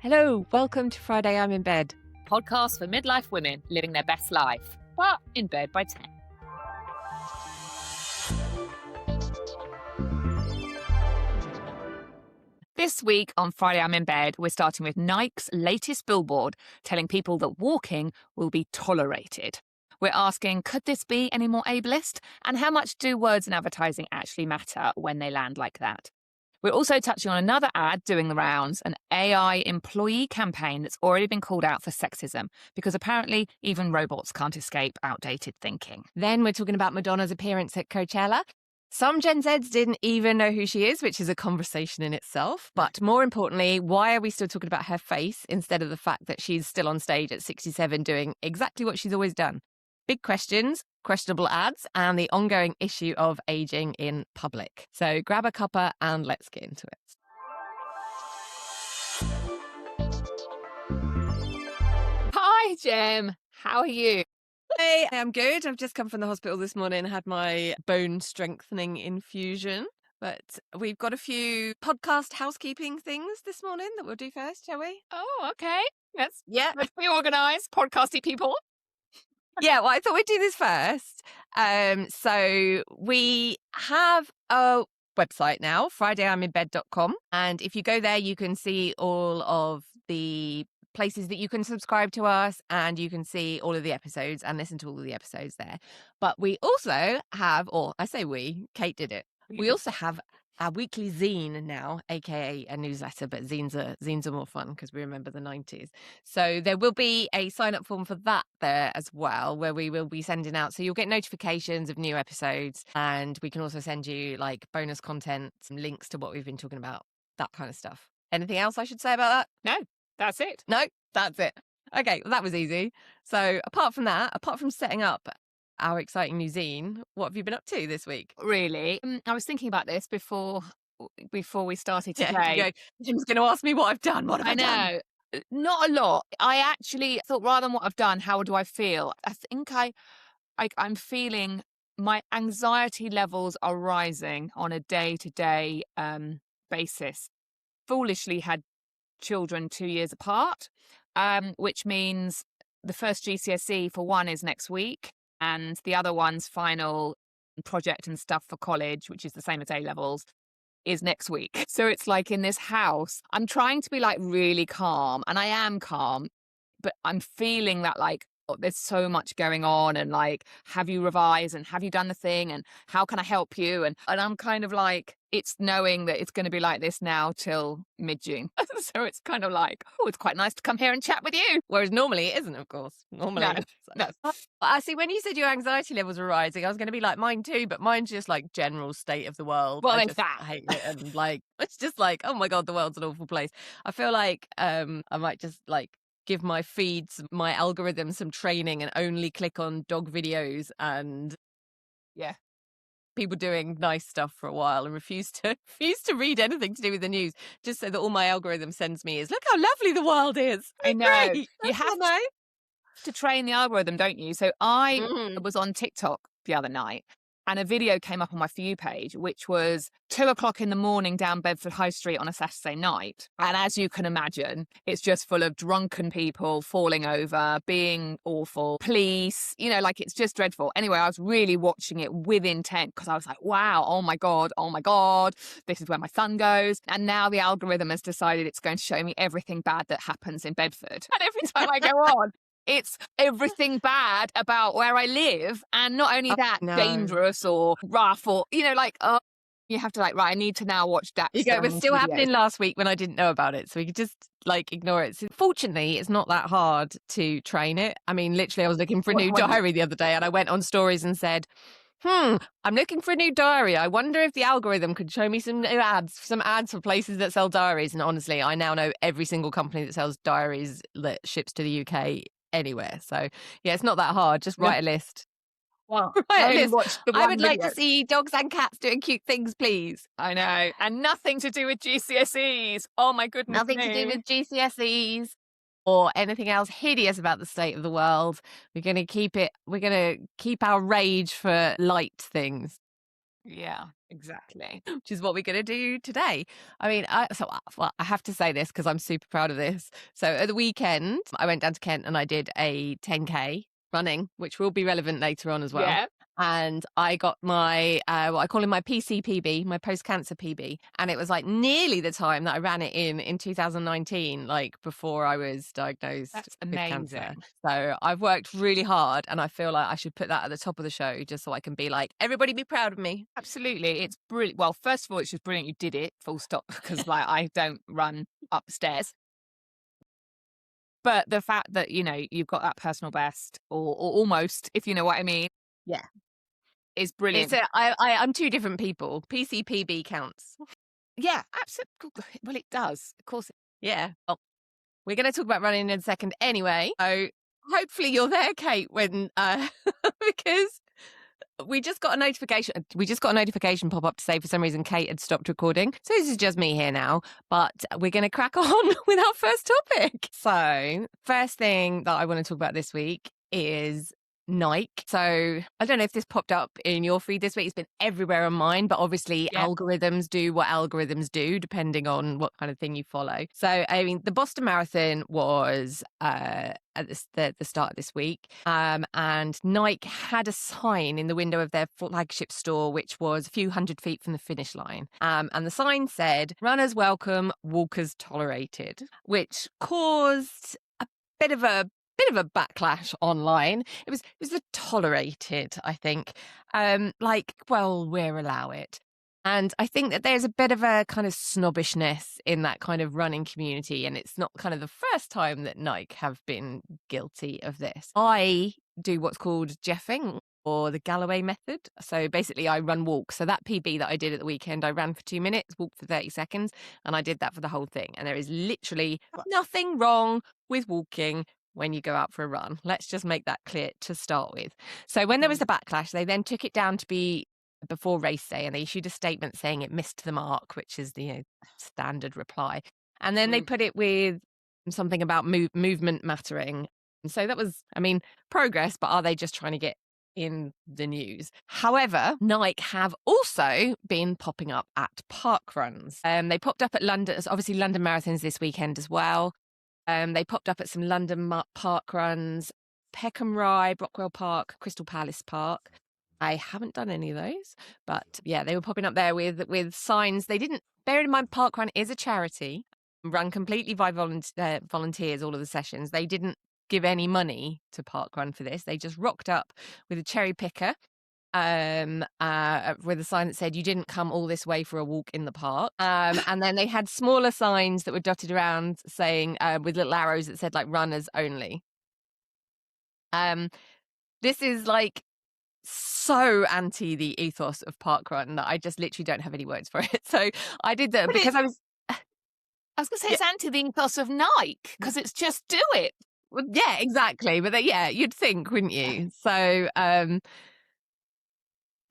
Hello, welcome to Friday I'm in Bed. Podcast for midlife women living their best life, but in bed by 10. This week on Friday I'm in Bed, we're starting with Nike's latest billboard telling people that walking will be tolerated. We're asking, could this be any more ableist? And how much do words in advertising actually matter when they land like that? We're also touching on another ad doing the rounds, an AI employee campaign that's already been called out for sexism, because apparently even robots can't escape outdated thinking. Then we're talking about Madonna's appearance at Coachella. Some Gen Zs didn't even know who she is, which is a conversation in itself. But more importantly, why are we still talking about her face instead of the fact that she's still on stage at 67 doing exactly what she's always done? Big questions, questionable ads, and the ongoing issue of aging in public. So grab a cuppa and let's get into it. Hi, Jem. How are you? Hey, I'm good. I've just come from the hospital this morning, had my bone strengthening infusion. But we've got a few podcast housekeeping things this morning that we'll do first, shall we? Oh, okay. Let's be organised, podcasty people. Yeah, well, I thought we'd do this first. So we have a website now, FridayI'mInBed.com. And if you go there, you can see all of the places that you can subscribe to us, and you can see all of the episodes and listen to all of the episodes there. But we also have, or I say we, Kate did it. We also have our weekly zine now, aka a newsletter, but zines are more fun because we remember the 90s. So there will be a sign-up form for that there as well, where we will be sending out. So you'll get notifications of new episodes, and we can also send you like bonus content, some links to what we've been talking about, that kind of stuff. Anything else I should say about that? No, that's it. No, that's it. Okay, well, that was easy. So apart from that, apart from setting up our exciting new zine, what have you been up to this week? Really? I was thinking about this before we started today. Yeah, Jim's going to ask me what I've done. What have I done? I know. Not a lot. I actually thought, rather than what I've done, how do I feel? I think I'm feeling my anxiety levels are rising on a day-to-day basis. Foolishly had children 2 years apart, which means the first GCSE for one is next week, and the other one's final project and stuff for college, which is the same as A-levels, is next week. So it's like in this house, I'm trying to be like really calm, and I am calm, but I'm feeling that like, oh, there's so much going on, and like, have you revised, and have you done the thing, and how can I help you? And I'm kind of like, it's knowing that it's going to be like this now till mid-June. So it's kind of like, oh, it's quite nice to come here and chat with you. Whereas normally it isn't, of course. Normally. No. I see, when you said your anxiety levels were rising, I was going to be like, mine too, but mine's just like general state of the world. Well, I it's just that. hate it, and like, it's just like, oh my God, the world's an awful place. I feel like I might just like give my feeds, my algorithm some training and only click on dog videos and people doing nice stuff for a while, and refuse to read anything to do with the news, just so that all my algorithm sends me is, look how lovely the world is. I know. Great. You have to train the algorithm, don't you? So I Mhm. was on TikTok the other night, and a video came up on my For You page, which was 2:00 in the morning down Bedford High Street on a Saturday night. And as you can imagine, it's just full of drunken people falling over, being awful, police, like it's just dreadful. Anyway, I was really watching it with intent, because I was like, wow, oh my God, this is where my son goes. And now the algorithm has decided it's going to show me everything bad that happens in Bedford. And every time I go on, it's everything bad about where I live. And not only that, dangerous or rough, or, you have to like, right, I need to now watch that. You go, it was still happening last week when I didn't know about it, so we could just like ignore it. So, fortunately, it's not that hard to train it. I mean, literally, I was looking for a new diary the other day, and I went on stories and said, I'm looking for a new diary. I wonder if the algorithm could show me some new ads for places that sell diaries. And honestly, I now know every single company that sells diaries that ships to the UK anywhere. So yeah, it's not that hard. Just write a list. Well, I would like to see dogs and cats doing cute things, please. I know. And nothing to do with GCSEs. Oh my goodness. Nothing to do with GCSEs or anything else hideous about the state of the world. We're going to keep our rage for light things. Yeah, exactly. which is what we're going to do today. I mean, well, I have to say this because I'm super proud of this. So at the weekend, I went down to Kent and I did a 10K running, which will be relevant later on as well. Yeah. And I got my, what I call it my PCPB, my post-cancer PB. And it was like nearly the time that I ran it in 2019, like before I was diagnosed That's with cancer. amazing. So I've worked really hard and I feel like I should put that at the top of the show just so I can be like, everybody be proud of me. Absolutely. It's brilliant. Well, first of all, it's just brilliant you did it, full stop, because like I don't run upstairs. But the fact that, you know, you've got that personal best or almost, if you know what I mean, Yeah. is brilliant. I'm two different people. PCPB counts. Yeah, absolutely. Well, it does. Of course. Yeah. Well, we're going to talk about running in a second anyway. So hopefully you're there, Kate, when because we just got a notification pop up to say for some reason Kate had stopped recording. So this is just me here now, but we're going to crack on with our first topic. So first thing that I want to talk about this week is Nike. So I don't know if this popped up in your feed this week. It's been everywhere on mine, but obviously algorithms do what algorithms do depending on what kind of thing you follow. So I mean, the Boston Marathon was at the start of this week, and Nike had a sign in the window of their flagship store, which was a few hundred feet from the finish line, and the sign said "Runners welcome, walkers tolerated," which caused a bit of a backlash online. It was the tolerated, I think. Like, well, we'll allow it. And I think that there's a bit of a kind of snobbishness in that kind of running community. And it's not kind of the first time that Nike have been guilty of this. I do what's called Jeffing, or the Galloway method. So basically I run walk. So that PB that I did at the weekend, I ran for 2 minutes, walked for 30 seconds, and I did that for the whole thing. And there is literally nothing wrong with walking when you go out for a run. Let's just make that clear to start with. So when there was the backlash, they then took it down to be before race day, and they issued a statement saying it missed the mark, which is the standard reply. And then they put it with something about movement mattering. And so that was, I mean, progress, but are they just trying to get in the news? However, Nike have also been popping up at parkruns. They popped up at London, obviously London Marathons this weekend as well. They popped up at some London park runs, Peckham Rye, Brockwell Park, Crystal Palace Park. I haven't done any of those, but yeah, they were popping up there with signs. They didn't, bear in mind, Parkrun is a charity run completely by volunteers, all of the sessions. They didn't give any money to Parkrun for this. They just rocked up with a cherry picker with a sign that said "You didn't come all this way for a walk in the park," and then they had smaller signs that were dotted around saying with little arrows that said like "Runners only." This is like so anti the ethos of parkrun that I just literally don't have any words for it. So I did that because I was going to say it's anti the ethos of Nike because it's just do it. Well, yeah, exactly. But you'd think, wouldn't you? So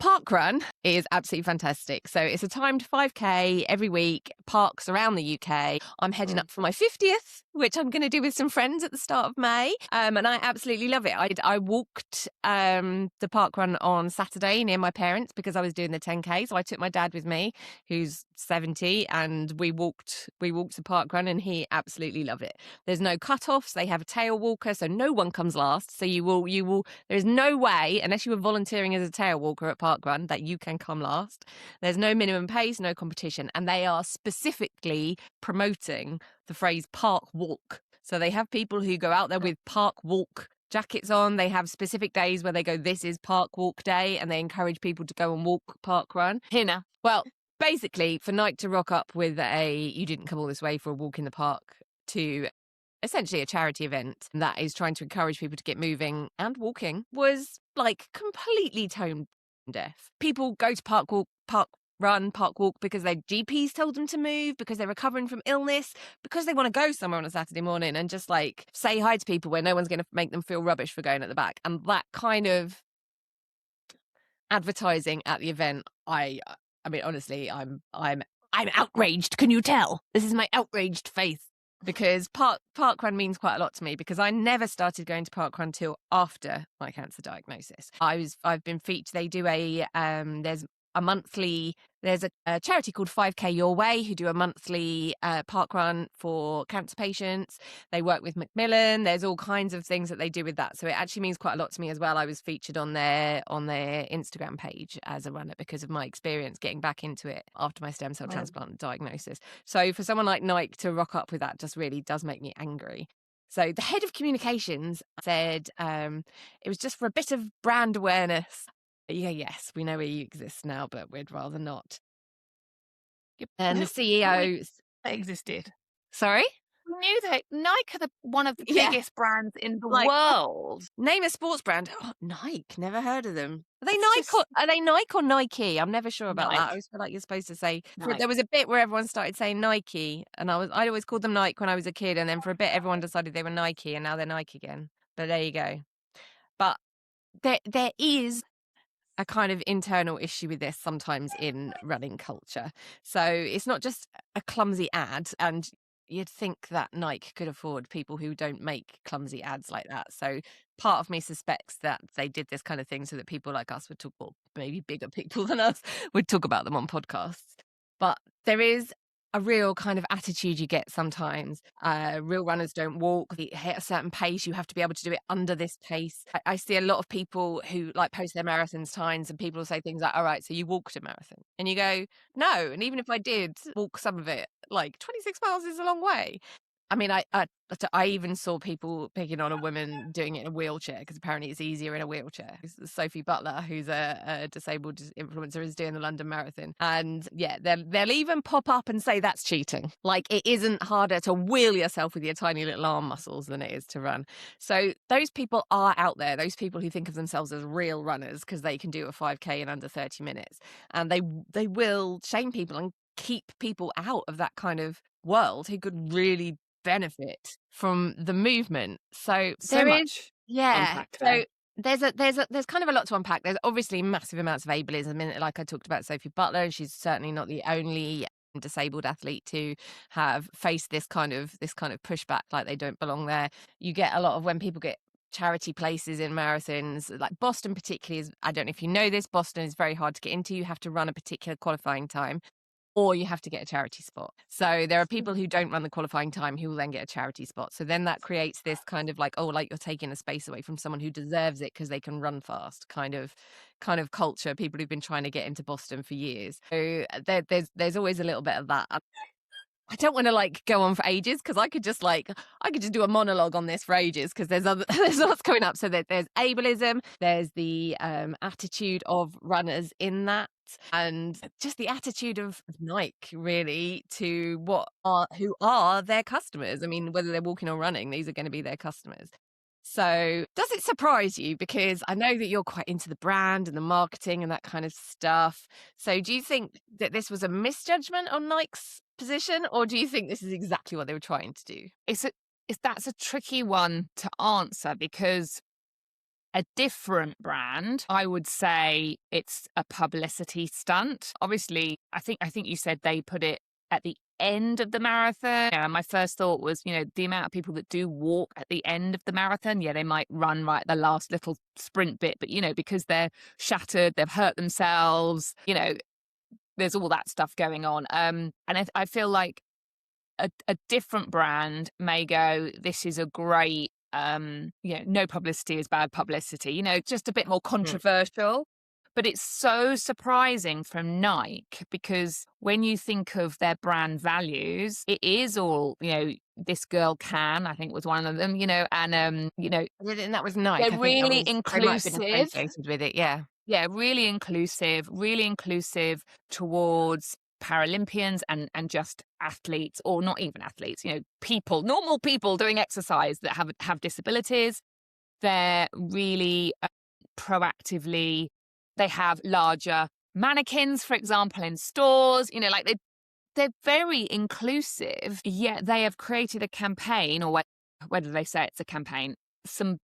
Parkrun is absolutely fantastic. So it's a timed 5K every week, parks around the UK. I'm heading up for my 50th, which I'm going to do with some friends at the start of May. And I absolutely love it. I walked the Parkrun on Saturday near my parents because I was doing the 10K. So I took my dad with me, who's 70, and we walked the Parkrun, and he absolutely loved it. There's no cut-offs. They have a tail walker, so no one comes last. So you will, there is no way, unless you were volunteering as a tail walker at Parkrun, that you can come last. There's no minimum pace, no competition, and they are specifically promoting the phrase park walk. So they have people who go out there with park walk jackets on. They have specific days where they go, "This is park walk day," and they encourage people to go and walk Parkrun. Here now. Well, basically, for Nike to rock up with "You didn't come all this way for a walk in the park" to essentially a charity event that is trying to encourage people to get moving and walking was like completely tone deaf. People go to park walk because their GPs told them to move, because they're recovering from illness, because they want to go somewhere on a Saturday morning and just like say hi to people where no one's going to make them feel rubbish for going at the back. And that kind of advertising at the event, I mean, honestly, I'm outraged. Can you tell? This is my outraged face. Because parkrun means quite a lot to me, because I never started going to parkrun till after my cancer diagnosis. I've been featured. They do a a monthly, there's a charity called 5K Your Way who do a monthly park run for cancer patients. They work with Macmillan. There's all kinds of things that they do with that. So it actually means quite a lot to me as well. I was featured on their Instagram page as a runner because of my experience getting back into it after my stem cell transplant diagnosis. So for someone like Nike to rock up with that just really does make me angry. So the head of communications said it was just for a bit of brand awareness. Yeah, yes, we know where you exist now, but we'd rather not. And the CEO They existed. Sorry? We knew that Nike are one of the Yeah. biggest brands in the Like, world. Name a sports brand. Oh, Nike. Never heard of them. Are they It's Nike? just- Are they Nike or Nike? I'm never sure about that. I Nike. always feel like you're supposed to say. Nike. There was a bit where everyone started saying Nike, and I'd always called them Nike when I was a kid, and then for a bit everyone decided they were Nike, and now they're Nike again. But there you go. But there is a kind of internal issue with this sometimes in running culture. So it's not just a clumsy ad, and you'd think that Nike could afford people who don't make clumsy ads like that. So part of me suspects that they did this kind of thing so that people like us would talk, or maybe bigger people than us would talk about them on podcasts. But there is a real kind of attitude you get sometimes. Real runners don't walk. They hit a certain pace. You have to be able to do it under this pace. I see a lot of people who like post their marathons times, and people will say things like, all right, so you walked a marathon. And you go, no. And even if I did walk some of it, like 26 miles is a long way. I mean, I even saw people picking on a woman doing it in a wheelchair because apparently it's easier in a wheelchair. Sophie Butler, who's a disabled influencer, is doing the London Marathon. And yeah, they'll even pop up and say that's cheating. Like, it isn't harder to wheel yourself with your tiny little arm muscles than it is to run. So those people are out there, those people who think of themselves as real runners because they can do a 5K in under 30 minutes. And they will shame people and keep people out of that kind of world who could really benefit from the movement. So there is, yeah. So there's kind of a lot to unpack. There's obviously massive amounts of ableism in it. Like I talked about Sophie Butler, and she's certainly not the only disabled athlete to have faced this kind of pushback, like they don't belong there. You get a lot of when people get charity places in marathons, like Boston particularly is, I don't know if you know this, Boston is very hard to get into. You have to run a particular qualifying time, or you have to get a charity spot. So there are people who don't run the qualifying time who will then get a charity spot. So then that creates this kind of like, oh, like you're taking a space away from someone who deserves it because they can run fast kind of culture. People who've been trying to get into Boston for years. So there's always a little bit of that. I don't want to like go on for ages because I could just do a monologue on this for ages because there's lots coming up. So there's ableism, there's the attitude of runners in that, and just the attitude of Nike really to who are their customers. I mean, whether they're walking or running, these are going to be their customers. So does it surprise you? Because I know that you're quite into the brand and the marketing and that kind of stuff. So do you think that this was a misjudgment on Nike's position, or do you think this is exactly what they were trying to do? That's a tricky one to answer, because a different brand, I would say it's a publicity stunt. Obviously, I think you said they put it at the end of the marathon. Yeah, my first thought was, the amount of people that do walk at the end of the marathon, yeah, they might run right at the last little sprint bit, but because they're shattered, they've hurt themselves, there's all that stuff going on. And I feel like a different brand may go, this is a great, no publicity is bad publicity, just a bit more controversial. But it's so surprising from Nike, because when you think of their brand values, it is all, this girl can, I think was one of them, and, and that was Nike. They're really inclusive. With it, yeah. Yeah, really inclusive towards Paralympians and just athletes, or not even athletes, people, normal people doing exercise that have disabilities. They're really proactively, they have larger mannequins, for example, in stores, they're very inclusive, yet they have created a campaign, or whether they say it's a campaign, some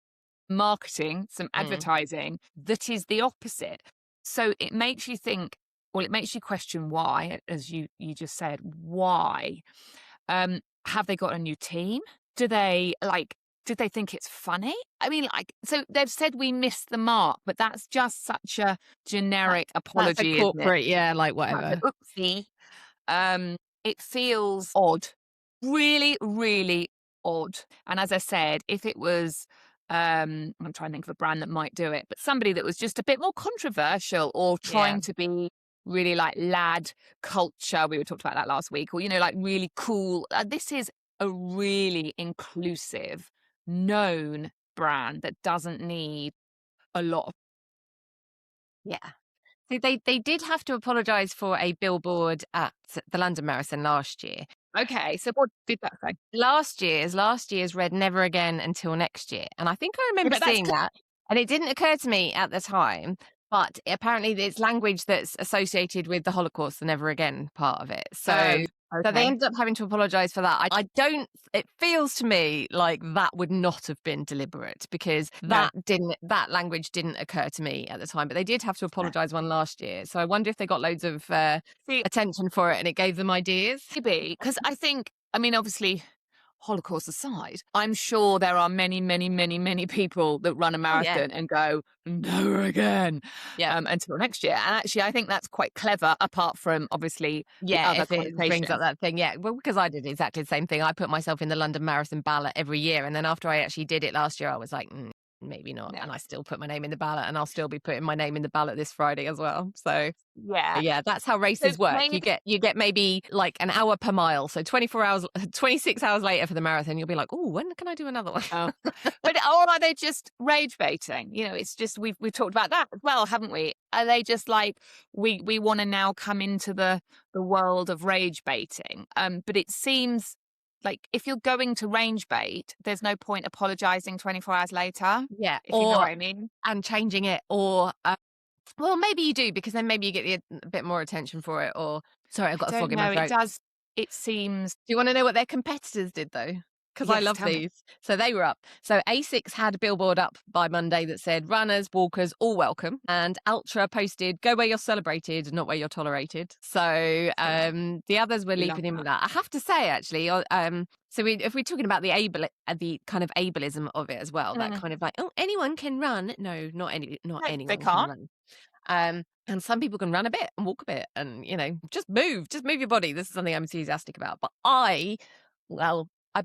marketing, some advertising that is the opposite. So it makes you think, it makes you question why, as you just said, why? Have they got a new team? Do they did they think it's funny? I mean, like, so they've said we missed the mark, but that's just such a generic That's a apology, isn't it? corporate, yeah, like That's a whatever. oopsie. It feels odd, really, really odd. And as I said, if it was, I'm trying to think of a brand that might do it, but somebody that was just a bit more controversial or Yeah. trying to be really like lad culture, we were talked about that last week, or, like really cool. This is a really inclusive, known brand that doesn't need a lot of. Yeah. See, they did have to apologise for a billboard at the London Marathon last year. Okay, so what did that say? Last year's read "Never again until next year," and I think I Yeah, remember but that's seeing that, and it didn't occur to me at the time, but apparently it's language that's associated with the Holocaust, the "never again" part of it. So they okay. ended up having to apologise for that. I don't. It feels to me like that would not have been deliberate because No, that language didn't occur to me at the time. But they did have to no. apologise one last year. So I wonder if they got loads of See, attention for it and it gave them ideas. maybe, because I think, I mean, obviously, Holocaust aside, I'm sure there are many, many, many, many people that run a Oh yeah, marathon and go, never again, yeah. until next year. And actually, I think that's quite clever, apart from obviously the Yeah, other if it brings up connotation. that thing, yeah. Well, because I did exactly the same thing. I put myself in the London Marathon ballot every year, and then after I actually did it last year, I was like, maybe not. No. And I still put my name in the ballot, and I'll still be putting my name in the ballot this Friday as well. So Yeah. yeah, that's how So races work. maybe, You get maybe like an hour per mile. So 24 hours, 26 hours later for the marathon, you'll be like, oh, when can I do another one? oh, but or are they just rage baiting? It's just we've talked about that as well, haven't we? Are they just like we want to now come into the world of rage baiting? But it seems like if you're going to range bait, there's no point apologizing 24 hours later, Yeah, if you know what I mean. and changing it, or well, maybe you do because then maybe you get a bit more attention for it. Or sorry, I've I got a don't frog in my know. It throat. does. It seems. Do you want to know what their competitors did though? Because I Yes, love tell me. these. So they were up. So ASICS had a billboard up by Monday that said runners, walkers, all welcome. And Ultra posted, go where you're celebrated, not where you're tolerated. So Yeah, the others were we love leaping in that. with that. I have to say, actually, if we're talking about the kind of ableism of it as well, that Mm. kind of like, oh, anyone can run. No, not No, they anyone can can't. run. And some people can run a bit and walk a bit and, just move your body. This is something I'm enthusiastic about. But I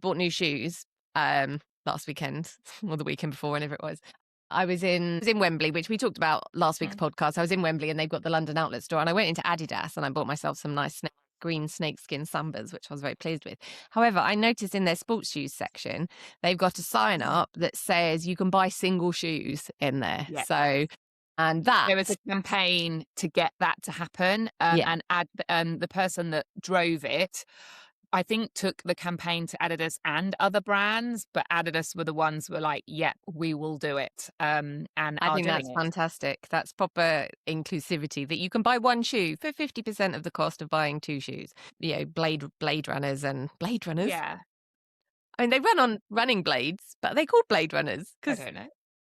bought new shoes last weekend or the weekend before, whenever it was. I was in Wembley, which we talked about last week's Mm. podcast. I was in Wembley and they've got the London outlet store, and I went into Adidas and I bought myself some nice green snakeskin Sambas, which I was very pleased with. However, I noticed in their sports shoes section, they've got a sign up that says you can buy single shoes in there. Yeah. So, and that, There was a campaign to get that to happen, yeah, and the person that drove it, I think, took the campaign to Adidas and other brands, but Adidas were the ones who were like, "Yep, we will do it," and I are think that's doing it. fantastic. That's proper inclusivity, that you can buy one shoe for 50% of the cost of buying two shoes. Blade Runners and Blade Runners. Yeah, I mean, they run on running blades, but are they called Blade Runners? I Because, don't know.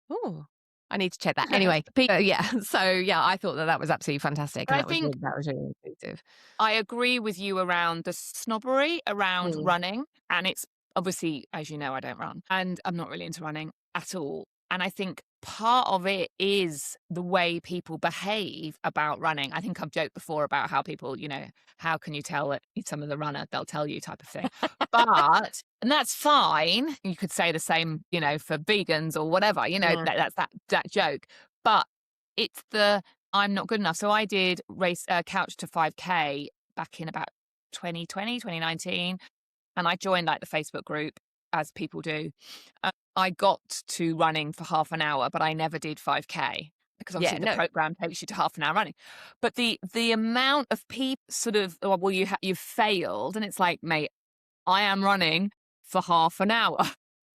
oh, I need to check that. Anyway, yeah. So, yeah, I thought that was absolutely fantastic. But And I think that was really inclusive. I agree with you around the snobbery around Mm. running. And it's obviously, as you know, I don't run and I'm not really into running at all. And I think part of it is the way people behave about running. I think I've joked before about how people, how can you tell that someone's a runner? They'll tell you, type of thing. And that's fine. You could say the same, for vegans or whatever, Mm. that's that joke. But it's I'm not good enough. So I did race Couch to 5K back in about 2020, 2019. And I joined like the Facebook group, as people do. I got to running for half an hour, but I never did 5K because Yeah, obviously the no. program takes you to half an hour running. But the amount of people sort of, oh, well, you've failed. And it's like, mate, I am running for half an hour.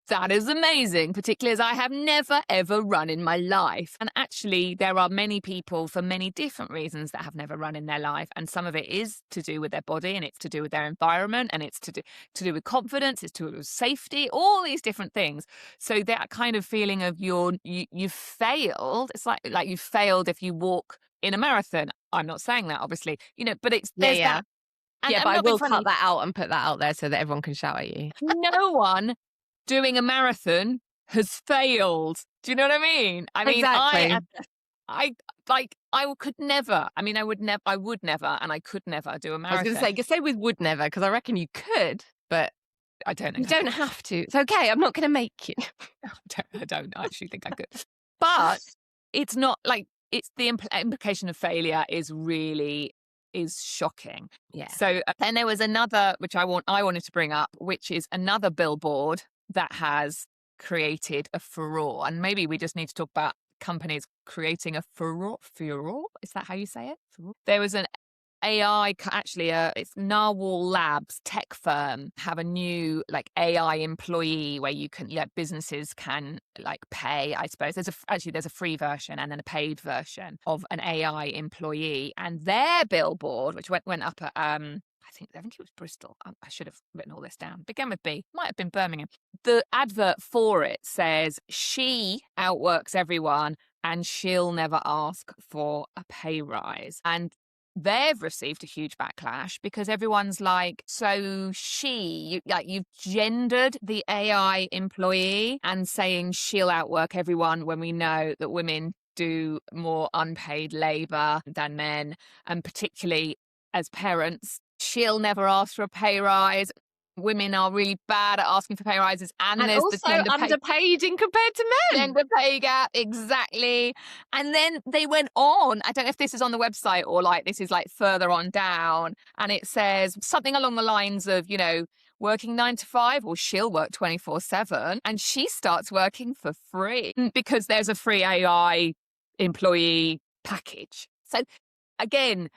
That is amazing, particularly as I have never, ever run in my life. And actually, there are many people for many different reasons that have never run in their life. And some of it is to do with their body, and it's to do with their environment, and it's to do with confidence, it's to do with safety, all these different things. So that kind of feeling of you've failed, it's like you've failed if you walk in a marathon. I'm not saying that, obviously, but there's Yeah. that. And, Yeah, and but I not being will funny, cut that out and put that out there so that everyone can shout at you. no one doing a marathon has failed. Do you know what I mean? I mean, Exactly. I could never. I mean, I would never, and I could never do a I was going marathon. to say with would never, because I reckon you could, but I don't you think I don't could. have to. It's okay. I'm not going to make you. I don't actually think I could. But it's not like it's the implication of failure is shocking. Yeah. So then there was another which I wanted to bring up, which is another billboard that has created a furore, and maybe we just need to talk about companies creating a furore. Furore, is that how you say it? Furore? There was an AI, actually, it's Narwhal Labs tech firm have a new like AI employee where you can, businesses can like pay. I suppose there's a free version and then a paid version of an AI employee, and their billboard, which went up at I think it was Bristol. I should have written all this down. Began with B. Might have been Birmingham. The advert for it says she outworks everyone and she'll never ask for a pay rise. And they've received a huge backlash because everyone's like, so you've gendered the AI employee and saying she'll outwork everyone when we know that women do more unpaid labor than men, and particularly as parents, she'll never ask for a pay rise. Women are really bad at asking for pay rises, and there's the also underpaid in compared to men. gender pay gap, exactly. And then they went on. I don't know if this is on the website or like this is like further on down, and it says something along the lines of, working 9 to 5, or she'll work 24/7, and she starts working for free because there's a free AI employee package. So again,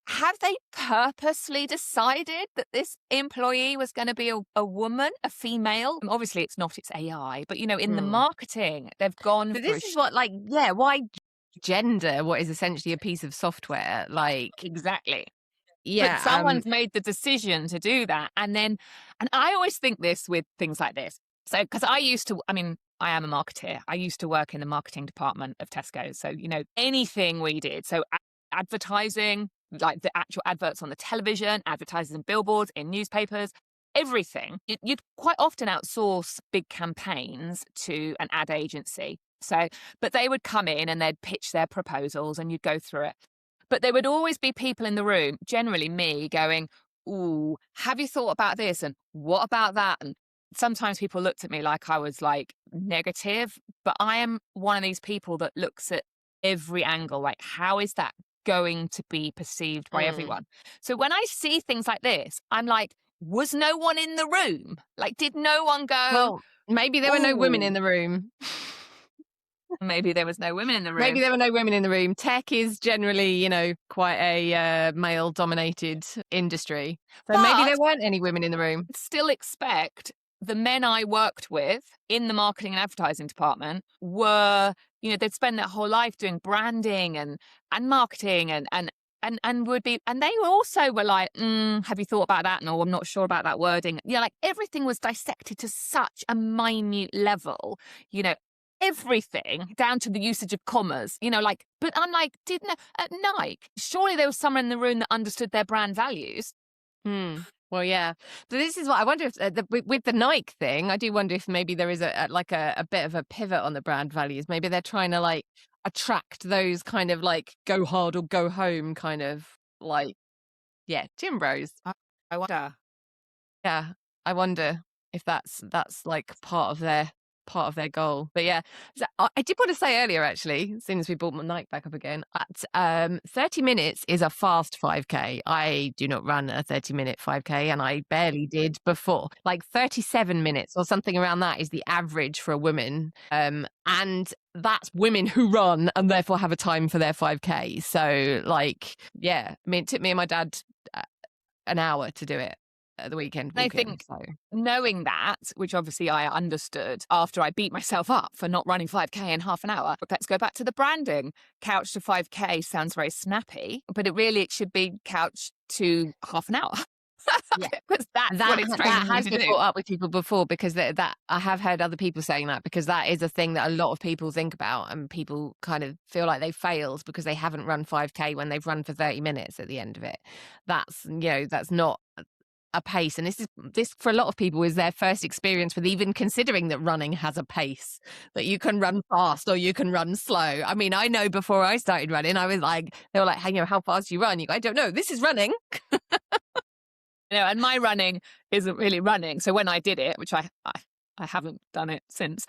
have they purposely decided that this employee was going to be a woman, a female? Obviously, it's not, it's AI. But, in the marketing, they've gone But for this is what, why gender what is essentially a piece of software? Exactly. Yeah. But someone's made the decision to do that. And I always think this with things like this. So, because I am a marketeer. I used to work in the marketing department of Tesco. So, anything we did. So, advertising, like the actual adverts on the television, advertising in billboards, in newspapers, everything. You'd quite often outsource big campaigns to an ad agency. So, but they would come in and they'd pitch their proposals and you'd go through it. But there would always be people in the room, generally me, going, ooh, have you thought about this? And what about that? And sometimes people looked at me like I was like negative, but I am one of these people that looks at every angle, like how is that going to be perceived by everyone? So when I see things like this, I'm like, was no one in the room? Like, did no one go? Well, maybe there were no women in the room. Maybe there was no women in the room. Maybe there were no women in the room. Tech is generally, quite a male-dominated industry. So maybe there weren't any women in the room. Still expect the men I worked with in the marketing and advertising department were, they'd spend their whole life doing branding and marketing and would be, and they also were like, have you thought about that? No, I'm not sure about that wording. Like everything was dissected to such a minute level, everything down to the usage of commas, but I'm like, at Nike, surely there was someone in the room that understood their brand values. Well, yeah. So this is what I wonder if with the Nike thing, I do wonder if maybe there is a bit of a pivot on the brand values. Maybe they're trying to attract those kind of go hard or go home kind of gym bros. I wonder. Yeah, I wonder if that's part of their goal. But yeah, so I did want to say earlier, actually, as soon as we brought my Nike back up again, 30 minutes is a fast 5K. I do not run a 30-minute 5K, and I barely did before. 37 minutes or something around that is the average for a woman. And that's women who run and therefore have a time for their 5K. So it took me and my dad an hour to do it at the weekend. I think knowing that, which obviously I understood after I beat myself up for not running 5K in half an hour. But let's go back to the branding. Couch to 5K sounds very snappy, but it should be couch to half an hour. Because that's what it's that has been brought up with people before, because that I have heard other people saying that, because that is a thing that a lot of people think about, and people kind of feel like they failed because they haven't run 5K when they've run for 30 minutes at the end of it. That's not a pace, and this for a lot of people is their first experience with even considering that running has a pace, that you can run fast or you can run slow. I mean, I know before I started running, I was like, they were like, hey, how fast do you run? You go, I don't know, this is running. And my running isn't really running. So when I did it, which I haven't done it since,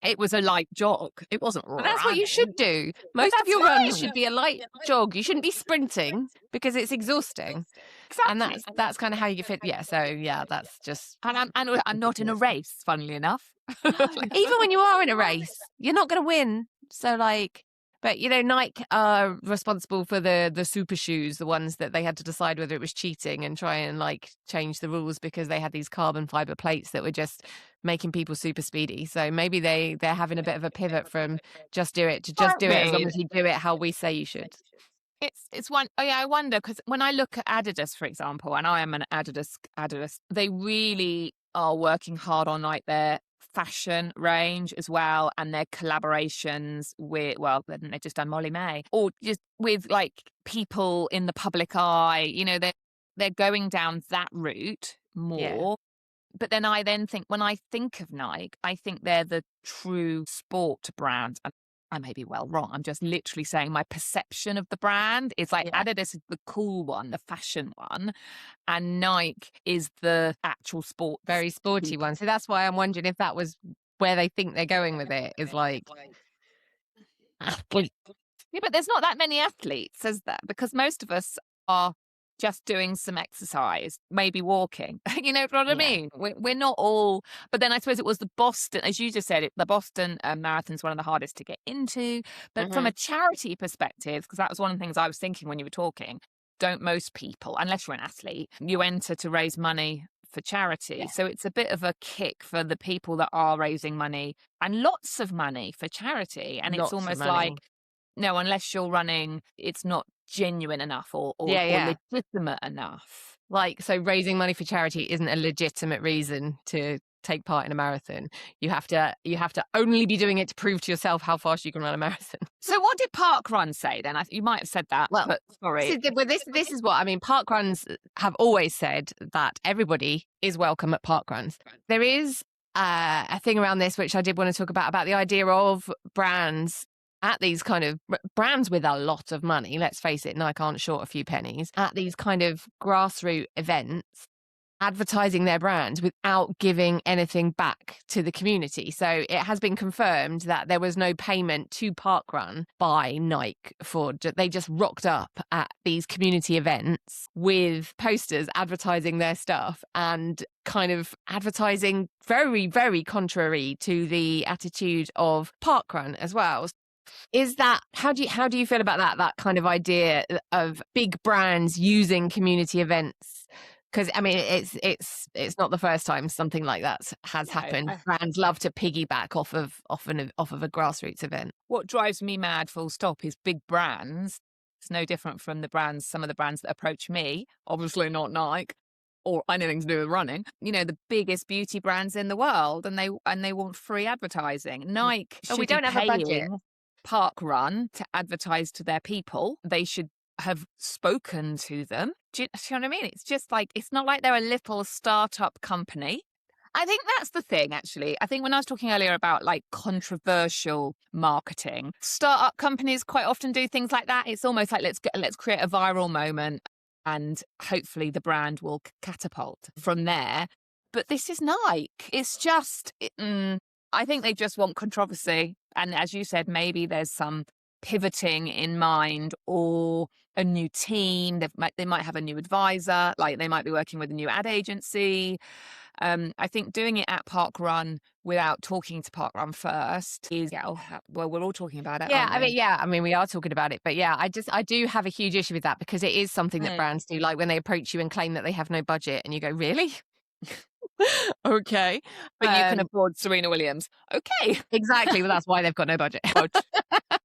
it was a light jog. It wasn't running. But that's what you should do. Most of your runs should be a light jog. You shouldn't be sprinting because it's exhausting. Exactly. And that's kind of how you fit. Yeah. So yeah, that's just. And I'm not in a race, funnily enough. Even when you are in a race, you're not going to win. So like, but Nike are responsible for the super shoes, the ones that they had to decide whether it was cheating and try and like change the rules because they had these carbon fiber plates that were just making people super speedy. So maybe they're having a bit of a pivot from just do it to just do it as long as you do it how we say you should. It's one. Oh yeah, I wonder because when I look at Adidas, for example, and I am an Adidas, they really are working hard on like their fashion range as well, and their collaborations with, well, they've just done Molly May, or just with like people in the public eye. They're going down that route more. Yeah. But then I think when I think of Nike, I think they're the true sport brand. And I may be well wrong. I'm just literally saying my perception of the brand is like Adidas is the cool one, the fashion one, and Nike is the actual sport, very sporty one. So that's why I'm wondering if that was where they think they're going with it, is like athlete. Yeah, but there's not that many athletes, is there? Because most of us are just doing some exercise, maybe walking. You know what I mean? We're not all. But then I suppose it was the Boston, as you just said, the Boston Marathon is one of the hardest to get into. But from a charity perspective, because that was one of the things I was thinking when you were talking, don't most people, unless you're an athlete, you enter to raise money for charity. Yeah. So it's a bit of a kick for the people that are raising money, and lots of money for charity. And lots, it's almost like, no, unless you're running, it's not genuine enough or legitimate enough. Like, so raising money for charity isn't a legitimate reason to take part in a marathon. You have to only be doing it to prove to yourself how fast you can run a marathon. So what did parkruns say then? You might have said that. Well, but sorry. This is what I mean. Parkruns have always said that everybody is welcome at parkruns. There is a thing around this which I did want to talk about the idea of brands at these kind of brands with a lot of money, let's face it, Nike aren't short a few pennies, at these kind of grassroots events, advertising their brands without giving anything back to the community. So it has been confirmed that there was no payment to Parkrun by Nike they just rocked up at these community events with posters advertising their stuff and kind of advertising very, very contrary to the attitude of Parkrun as well. Is that how do you feel about that kind of idea of big brands using community events? Because I mean, it's not the first time something like that has happened. Brands love to piggyback off of a grassroots event. What drives me mad, full stop, is big brands. It's no different from some of the brands that approach me. Obviously not Nike or anything to do with running. The biggest beauty brands in the world, and they want free advertising. Nike should we don't have a budget. Parkrun to advertise to their people. They should have spoken to them. Do you know what I mean? It's just like, it's not like they're a little startup company. I think that's the thing, actually. I think when I was talking earlier about like controversial marketing, startup companies quite often do things like that. It's almost like let's create a viral moment and hopefully the brand will catapult from there. But this is Nike. It's just, I think they just want controversy. And as you said, maybe there's some pivoting in mind or a new team. They might have a new advisor, like they might be working with a new ad agency. I think doing it at Parkrun without talking to Parkrun first is, well, we're all talking about it. I mean, we are talking about it, but I do have a huge issue with that because it is something that brands do. Like when they approach you and claim that they have no budget and you go, really? Okay. But you can afford Serena Williams. Okay. Exactly. Well, that's why they've got no budget.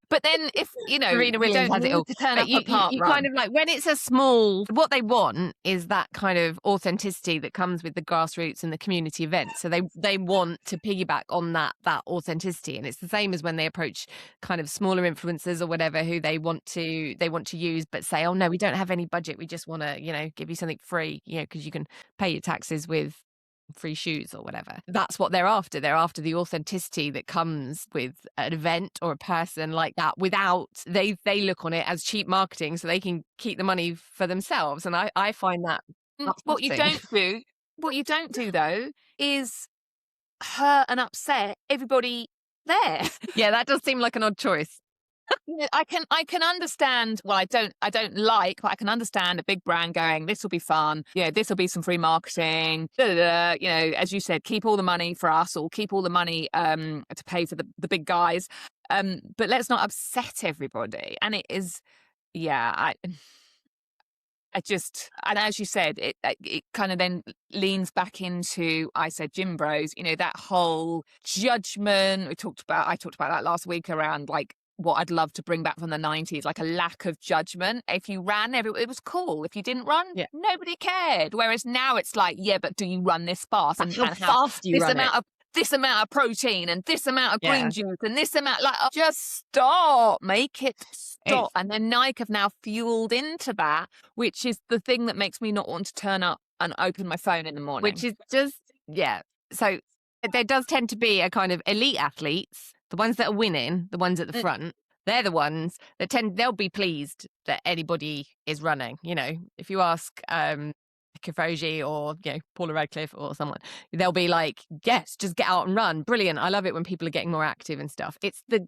But then if, Serena you Williams don't has it all. need to turn But up at park you kind run. of like, when it's a small, what they want is that kind of authenticity that comes with the grassroots and the community event. So they want to piggyback on that authenticity. And it's the same as when they approach kind of smaller influencers or whatever who they want to use, but say, oh no, we don't have any budget. We just want to, give you something free, because you can pay your taxes with free shoes or whatever. That's what they're after. They're after the authenticity that comes with an event or a person like that without they look on it as cheap marketing so they can keep the money for themselves. And I find that What you don't do though is hurt and upset everybody there. Yeah, that does seem like an odd choice. I can understand. Well, I don't like, but I can understand a big brand going, "This will be fun. This will be some free marketing." As you said, keep all the money for us, or keep all the money to pay for the big guys. But let's not upset everybody. And it is, I just, and as you said, it kind of then leans back into, I said, Gym Bros, that whole judgment. I talked about that last week around like what I'd love to bring back from the 90s, like a lack of judgment. If you ran, it was cool. If you didn't run, nobody cared. Whereas now it's like, but do you run this fast? And how fast you run this amount of protein and this amount of green juice and this amount, just stop, make it stop. And then Nike have now fueled into that, which is the thing that makes me not want to turn up and open my phone in the morning. Which is just, So there does tend to be a kind of elite athletes, the ones that are winning, the ones at the front. They're the ones that they'll be pleased that anybody is running. If you ask Kavoji or Paula Radcliffe or someone, they'll be like, yes, just get out and run. Brilliant. I love it when people are getting more active and stuff. It's the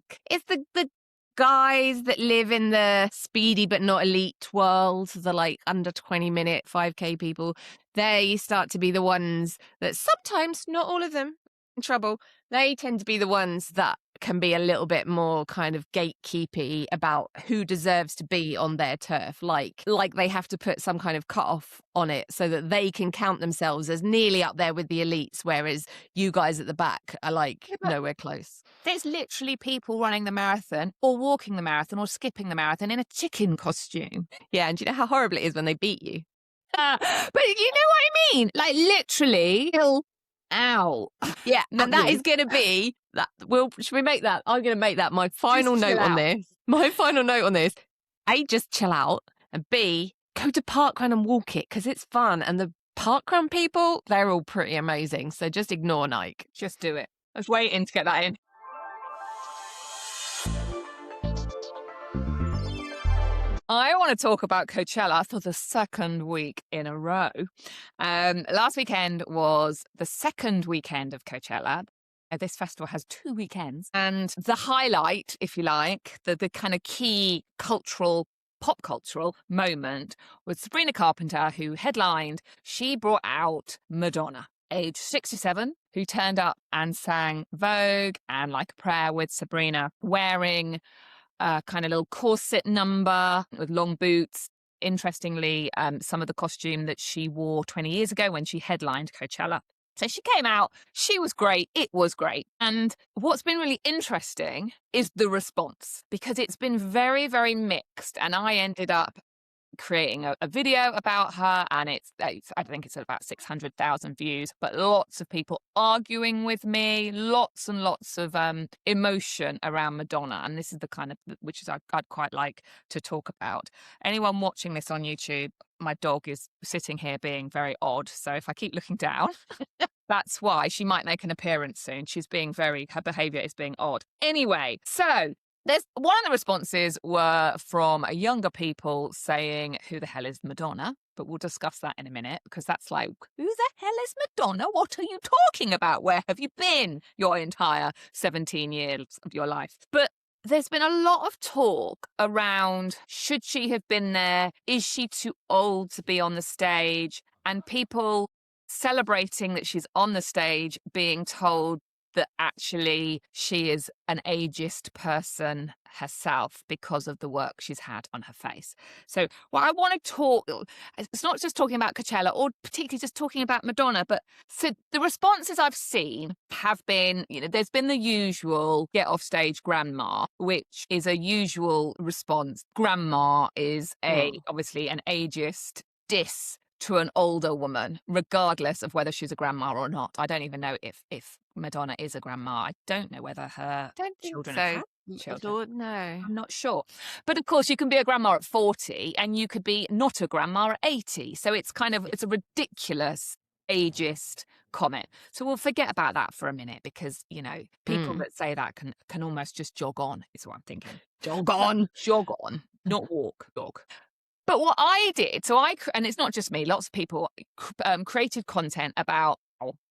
guys that live in the speedy but not elite world, the like under 20-minute 5K people. They start to be the ones that sometimes, not all of them, in trouble. They tend to be the ones that can be a little bit more kind of gatekeepy about who deserves to be on their turf. Like they have to put some kind of cutoff on it so that they can count themselves as nearly up there with the elites, whereas you guys at the back are like nowhere close. There's literally people running the marathon or walking the marathon or skipping the marathon in a chicken costume. Yeah, and do you know how horrible it is when they beat you? But you know what I mean? Like literally, ow. Yeah, and that is going to be that. Should we make that? I'm going to make that my final note on this. My final note on this: A, just chill out, and B, go to parkrun and walk it because it's fun. And the parkrun people, they're all pretty amazing. So just ignore Nike. Just do it. I was waiting to get that in. I want to talk about Coachella for the second week in a row. Last weekend was the second weekend of Coachella. This festival has 2 weekends. And the highlight, if you like, the kind of key pop cultural moment was Sabrina Carpenter, who headlined. She brought out Madonna, age 67, who turned up and sang Vogue and Like a Prayer with Sabrina, wearing a kind of little corset number with long boots. Interestingly, some of the costume that she wore 20 years ago when she headlined Coachella. So she came out, she was great, it was great. And what's been really interesting is the response, because it's been very, very mixed. And I ended up creating a video about her, and I think it's at about 600,000 views, but lots of people arguing with me, lots and lots of emotion around Madonna. And this is the kind of, which is I'd quite like to talk about. Anyone watching this on YouTube, my dog is sitting here being very odd. So if I keep looking down, that's why. She might make an appearance soon. Her behavior is being odd. Anyway, so one of the responses were from younger people saying, who the hell is Madonna? But we'll discuss that in a minute, because that's like, who the hell is Madonna? What are you talking about? Where have you been your entire 17 years of your life? But there's been a lot of talk around, should she have been there? Is she too old to be on the stage? And people celebrating that she's on the stage being told that actually she is an ageist person herself because of the work she's had on her face. So what I want to talk, it's not just talking about Coachella or particularly just talking about Madonna, but so the responses I've seen have been, there's been the usual get off stage grandma, which is a usual response. Grandma is obviously an ageist diss to an older woman, regardless of whether she's a grandma or not. I don't even know if Madonna is a grandma. I don't know whether her children have children. No. I'm not sure. But of course, you can be a grandma at 40 and you could be not a grandma at 80. So it's it's a ridiculous ageist comment. So we'll forget about that for a minute because, people that say that can almost just jog on, is what I'm thinking. Jog on, not walk, jog. But what I did, and it's not just me, lots of people created content about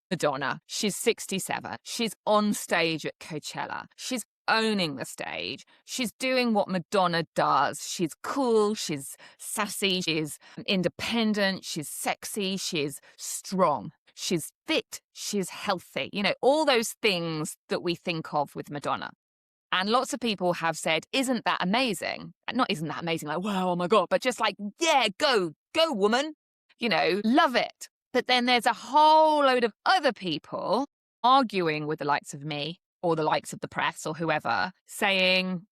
Madonna. She's 67. She's on stage at Coachella. She's owning the stage. She's doing what Madonna does. She's cool. She's sassy. She's independent. She's sexy. She's strong. She's fit. She's healthy. All those things that we think of with Madonna. And lots of people have said, isn't that amazing? Not isn't that amazing, like, wow, oh my God, but just like, yeah, go woman, love it. But then there's a whole load of other people arguing with the likes of me or the likes of the press or whoever, saying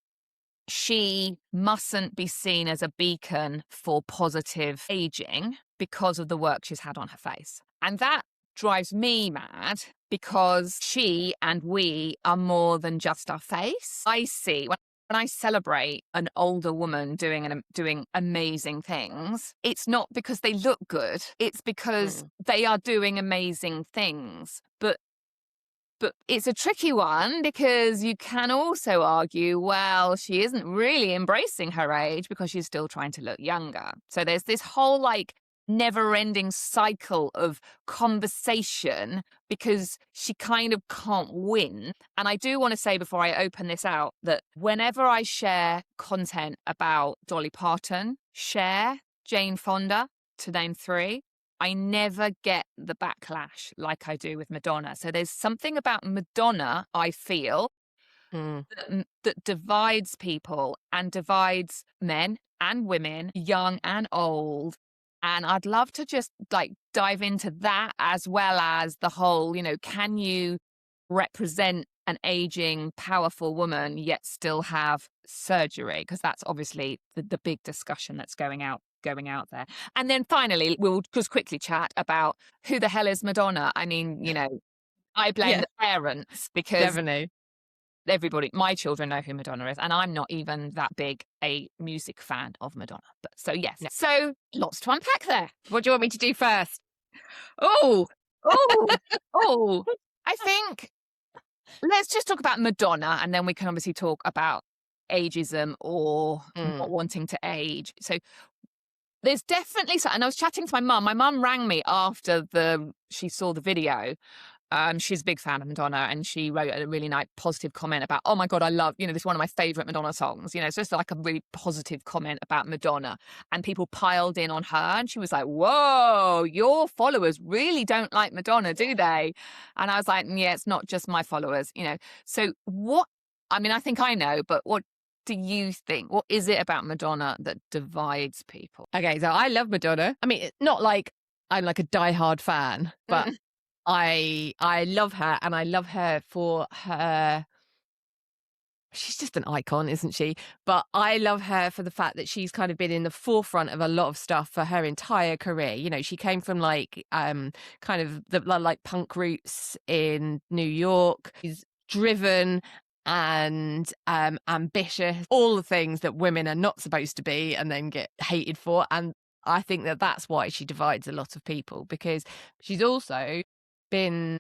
she mustn't be seen as a beacon for positive aging because of the work she's had on her face. And that drives me mad because she and we are more than just our face. I see when I celebrate an older woman doing amazing things, it's not because they look good. It's because they are doing amazing things. But it's a tricky one because you can also argue, well, she isn't really embracing her age because she's still trying to look younger. So there's this whole never-ending cycle of conversation because she kind of can't win. And I do want to say before I open this out that whenever I share content about Dolly Parton, Cher, Jane Fonda, to name 3, I never get the backlash like I do with Madonna. So there's something about Madonna, I feel, that divides people and divides men and women, young and old. And I'd love to just dive into that as well as the whole, can you represent an aging, powerful woman yet still have surgery? Because that's obviously the big discussion that's going out there. And then finally, we'll just quickly chat about who the hell is Madonna. I mean, I blame the parents because Definitely. Everybody, my children know who Madonna is, and I'm not even that big a music fan of Madonna. But so yes, so lots to unpack there. What do you want me to do first? Oh, I think let's just talk about Madonna, and then we can obviously talk about ageism or not wanting to age. So there's definitely, and I was chatting to my mum. My mum rang me after she saw the video. She's a big fan of Madonna, and she wrote a really nice positive comment about, oh my God, I love, this is one of my favorite Madonna songs. It's just like a really positive comment about Madonna, and people piled in on her, and she was like, whoa, your followers really don't like Madonna, do they? And I was like, yeah, it's not just my followers, So I think I know, but what do you think? What is it about Madonna that divides people? Okay, so I love Madonna. I mean, it's not like I'm like a diehard fan, but I love her, and I love her for her. She's just an icon, isn't she? But I love her for the fact that she's kind of been in the forefront of a lot of stuff for her entire career. She came from kind of the punk roots in New York. She's driven and ambitious, all the things that women are not supposed to be and then get hated for. And I think that's why she divides a lot of people, because she's also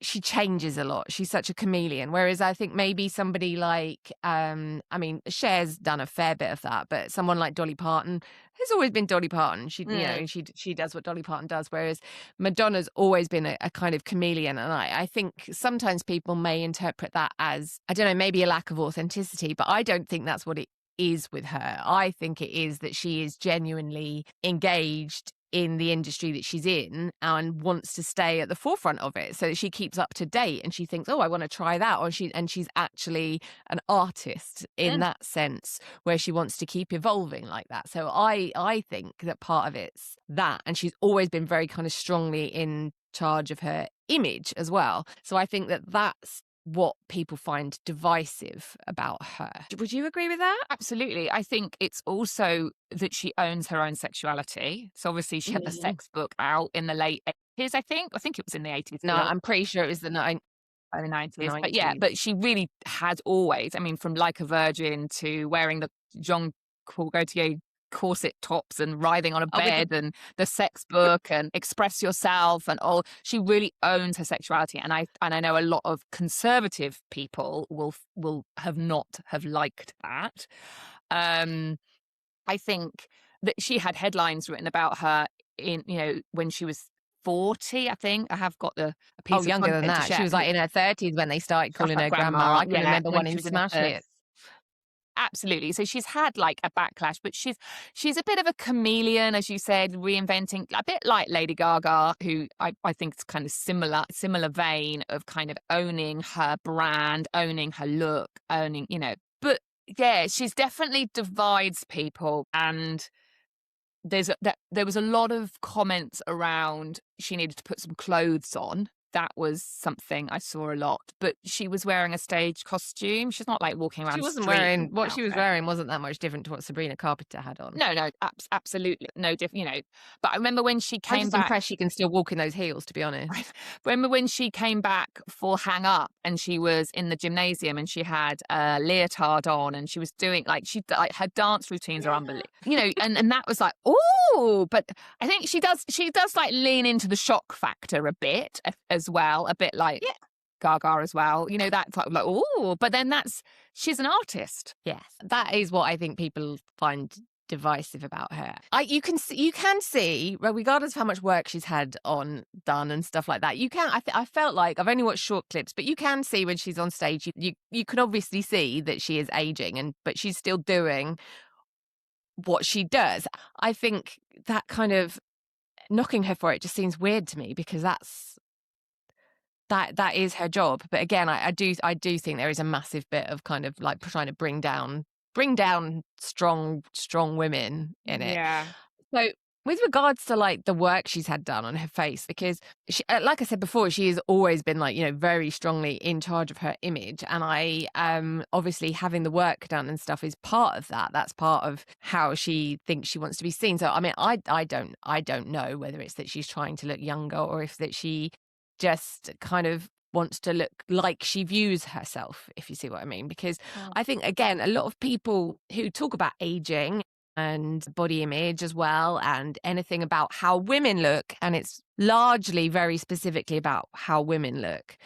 she changes a lot. She's such a chameleon. Whereas I think maybe somebody like, Cher's done a fair bit of that, but someone like Dolly Parton has always been Dolly Parton. She does what Dolly Parton does. Whereas Madonna's always been a kind of chameleon. And I think sometimes people may interpret that as, I don't know, maybe a lack of authenticity, but I don't think that's what it is with her. I think it is that she is genuinely engaged in the industry that she's in and wants to stay at the forefront of it so that she keeps up to date and she thinks, oh, I want to try that. And she's actually an artist in that sense where she wants to keep evolving like that. So I think that part of it's that. And she's always been very kind of strongly in charge of her image as well. So I think that that's what people find divisive about her. Would you agree with that? Absolutely. I think it's also that she owns her own sexuality. So obviously she had the sex book out in the late 80s, I think. I think it was in the 80s. No, I'm pretty sure it was the 90s. But yeah, but she really had always, I mean, from Like a Virgin to wearing the Jean Paul Gaultier corset tops and writhing on a bed and the sex book and Express Yourself and all. She really owns her sexuality, and I know a lot of conservative people will have liked that. I think that she had headlines written about her in, when she was 40, I think. I have got a piece of younger than that. She was like in her 30s when they started calling her grandma. I can remember one in Smash Hits. Absolutely. So she's had like a backlash, but she's a bit of a chameleon, as you said, reinventing, a bit like Lady Gaga, who I think is kind of similar vein of kind of owning her brand, owning her look, owning, but yeah, she's definitely divides people. And there was a lot of comments around she needed to put some clothes on. That was something I saw a lot. But she was wearing a stage costume. She's not like walking around. She wasn't wearing what she was wearing wasn't that much different to what Sabrina Carpenter had on. No, absolutely no different. But I remember when she came back. I'm impressed she can still walk in those heels, to be honest. Remember when she came back for Hang Up and she was in the gymnasium and she had a leotard on and she was doing her dance routines are unbelievable. And that was like, oh, but I think she does like lean into the shock factor a bit as well, a bit like Gaga as well. That's like oh, but then she's an artist. Yes, that is what I think people find divisive about her. You can see, regardless of how much work she's had done and stuff like that. You can. I felt like I've only watched short clips, but you can see when she's on stage. You can obviously see that she is aging, but she's still doing what she does. I think that kind of knocking her for it just seems weird to me because that is her job. But again, I do think there is a massive bit of kind of like trying to bring down strong women in it. Yeah. So with regards to like the work she's had done on her face, because she, like I said before, she has always been like, very strongly in charge of her image. And I obviously having the work done and stuff is part of that. That's part of how she thinks she wants to be seen. So I mean, I don't know whether it's that she's trying to look younger or if that she just kind of wants to look like she views herself, if you see what I mean. Because I think, again, a lot of people who talk about aging and body image as well and anything about how women look, and it's largely very specifically about how women look,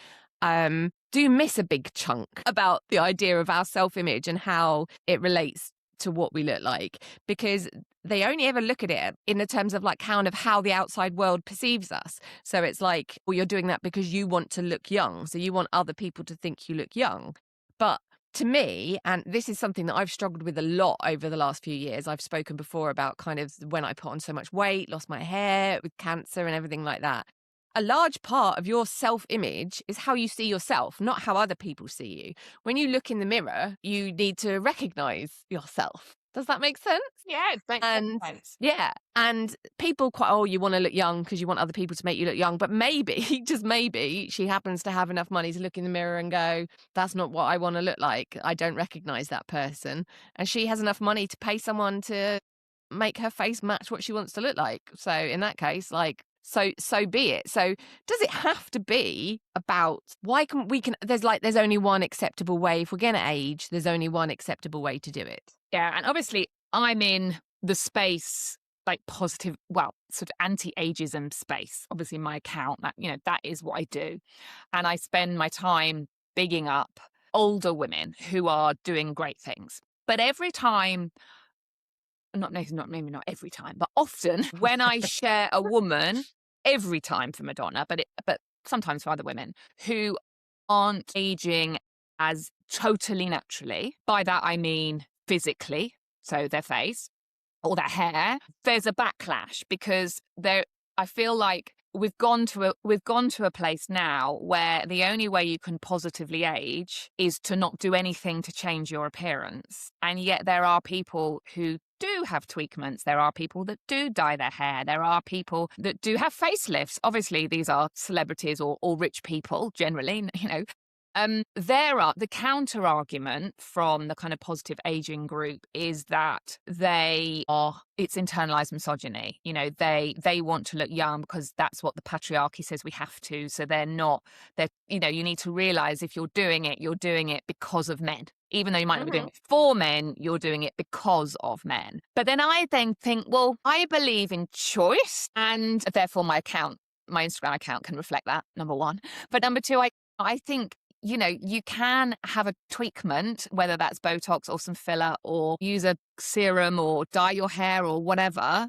do miss a big chunk about the idea of our self-image and how it relates to what we look like, because they only ever look at it in the terms of like kind of how the outside world perceives us. So it's like, well, you're doing that because you want to look young. So you want other people to think you look young. But to me, and this is something that I've struggled with a lot over the last few years, I've spoken before about kind of when I put on so much weight, lost my hair with cancer and everything like that. A large part of your self-image is how you see yourself, not how other people see you. When you look in the mirror, you need to recognize yourself. Does that make sense? Yeah, it makes sense. Yeah. And people you want to look young because you want other people to make you look young. But maybe, just maybe, she happens to have enough money to look in the mirror and go, that's not what I want to look like. I don't recognize that person. And she has enough money to pay someone to make her face match what she wants to look like. So in that case, like, so be it. So does it have to be about there's only one acceptable way. If we're going to age, there's only one acceptable way to do it. Yeah. And obviously I'm in the space, like positive, well, sort of anti-ageism space. Obviously my account, that is what I do. And I spend my time bigging up older women who are doing great things. But every time, maybe not every time, but often when I share a woman, every time for Madonna, but sometimes for other women who aren't aging as totally naturally. By that I mean physically, so their face, or their hair, there's a backlash because I feel like we've gone to a place now where the only way you can positively age is to not do anything to change your appearance. And yet there are people who do have tweakments. There are people that do dye their hair. There are people that do have facelifts. Obviously, these are celebrities or rich people generally, the counter argument from the kind of positive aging group is that it's internalized misogyny. They want to look young because that's what the patriarchy says we have to. So you need to realize if you're doing it because of men. Even though you might not be doing it for men, you're doing it because of men. But then I think, well, I believe in choice, and therefore my Instagram account can reflect that, number one. But number two, I think, you can have a tweakment, whether that's Botox or some filler or use a serum or dye your hair or whatever,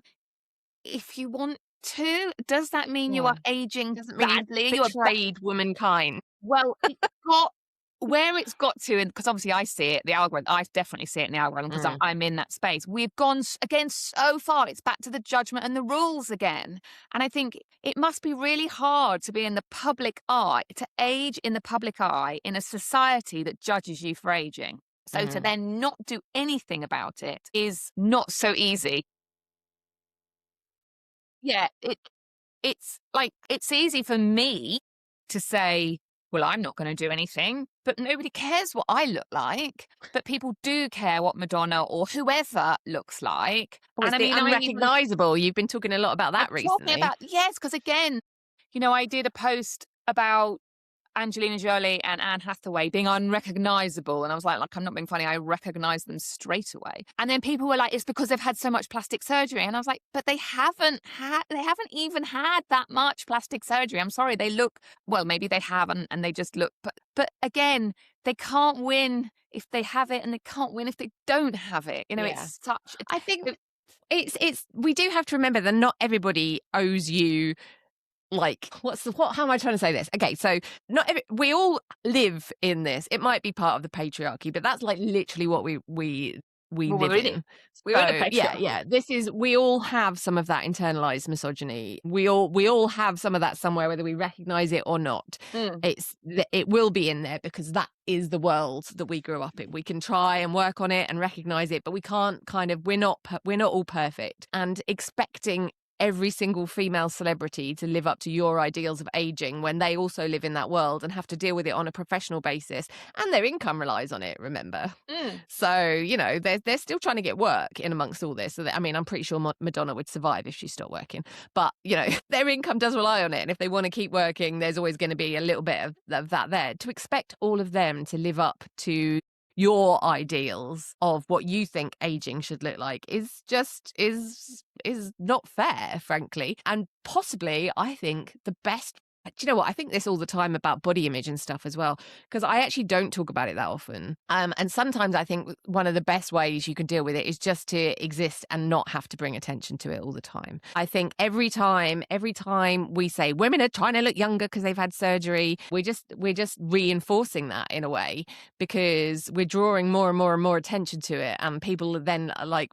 if you want to. Does that mean you are aging badly? You betrayed womankind. Well, where it's got to, and because obviously I see it, the algorithm, I definitely see it in the algorithm because I'm in that space. We've gone again so far. It's back to the judgment and the rules again. And I think it must be really hard to be in the public eye, to age in the public eye in a society that judges you for aging. So to then not do anything about it is not so easy. Yeah, it's easy for me to say, well, I'm not going to do anything, but nobody cares what I look like. But people do care what Madonna or whoever looks like. And I mean, unrecognizable. You've been talking a lot about that recently. Yes, because again, I did a post about Angelina Jolie and Anne Hathaway being unrecognizable. And I was like, I'm not being funny. I recognize them straight away. And then people were like, it's because they've had so much plastic surgery. And I was like, but they haven't even had that much plastic surgery. I'm sorry. They look, well, maybe they haven't and they just look, but again, they can't win if they have it and they can't win if they don't have it. It's such, I think we do have to remember that not everybody owes you, like, how am I trying to say this? Okay, so we all live in this. It might be part of the patriarchy, but that's like literally what we live in. We're in a patriarchy. Yeah. We all have some of that internalized misogyny. We all have some of that somewhere, whether we recognize it or not. It will be in there because that is the world that we grew up in. We can try and work on it and recognize it, but we can't we're not all perfect. And expecting every single female celebrity to live up to your ideals of aging when they also live in that world and have to deal with it on a professional basis, and their income relies on it, remember. So they're still trying to get work in amongst all this. So I'm pretty sure Madonna would survive if she stopped working, but their income does rely on it, and if they want to keep working, there's always going to be a little bit of that there. To expect all of them to live up to your ideals of what you think aging should look like is not fair, frankly. And possibly, I think the best do you know what? I think this all the time about body image and stuff as well, because I actually don't talk about it that often. And sometimes I think one of the best ways you can deal with it is just to exist and not have to bring attention to it all the time. I think every time we say women are trying to look younger because they've had surgery, we're just reinforcing that in a way, because we're drawing more and more and more attention to it, and people then are like